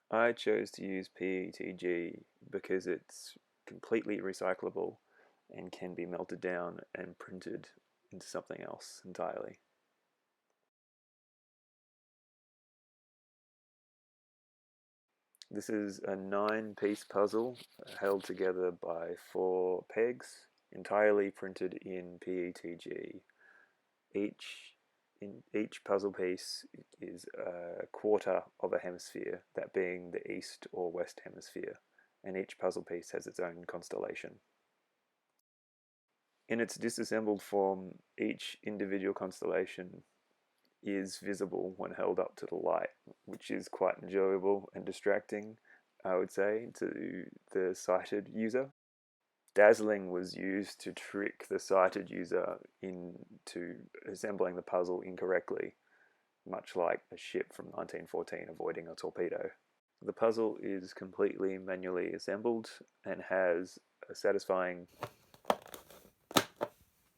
I chose to use PETG because it's completely recyclable and can be melted down and printed into something else entirely. This is a 9-piece puzzle held together by 4 pegs, entirely printed in PETG. Each puzzle piece is a quarter of a hemisphere, that being the east or west hemisphere, and each puzzle piece has its own constellation. In its disassembled form, each individual constellation is visible when held up to the light, which is quite enjoyable and distracting, I would say, to the sighted user. Dazzling was used to trick the sighted user into assembling the puzzle incorrectly, much like a ship from 1914 avoiding a torpedo. The puzzle is completely manually assembled and has a satisfying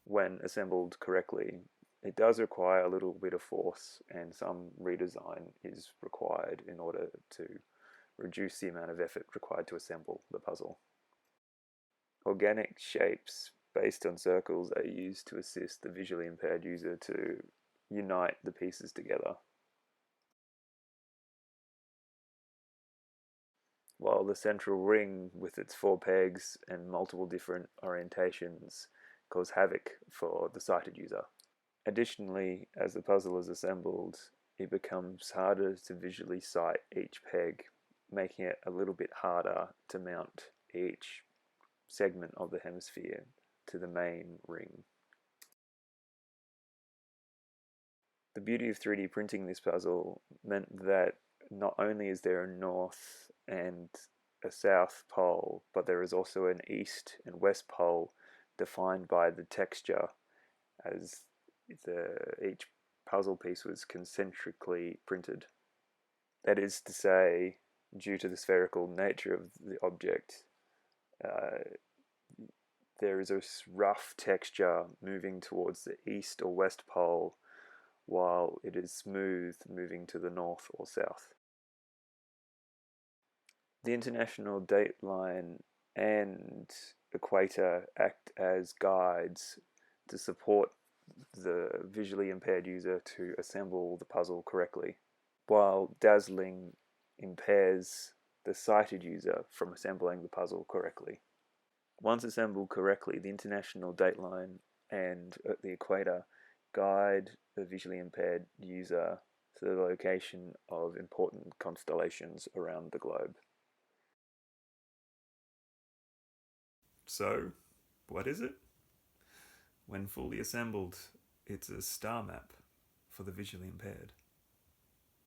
when assembled correctly. It does require a little bit of force, and some redesign is required in order to reduce the amount of effort required to assemble the puzzle. Organic shapes based on circles are used to assist the visually impaired user to unite the pieces together. While the central ring with its 4 pegs and multiple different orientations cause havoc for the sighted user. Additionally, as the puzzle is assembled, it becomes harder to visually sight each peg, making it a little bit harder to mount each segment of the hemisphere to the main ring. The beauty of 3D printing this puzzle meant that not only is there a north and a south pole, but there is also an east and west pole defined by the texture, as each puzzle piece was concentrically printed. That is to say, due to the spherical nature of the object, there is a rough texture moving towards the east or west pole, while it is smooth moving to the north or south. The international dateline and equator act as guides to support the visually impaired user to assemble the puzzle correctly, while dazzling impairs the sighted user from assembling the puzzle correctly. Once assembled correctly, the international dateline and the equator guide the visually impaired user to the location of important constellations around the globe. So, what is it? When fully assembled, it's a star map for the visually impaired.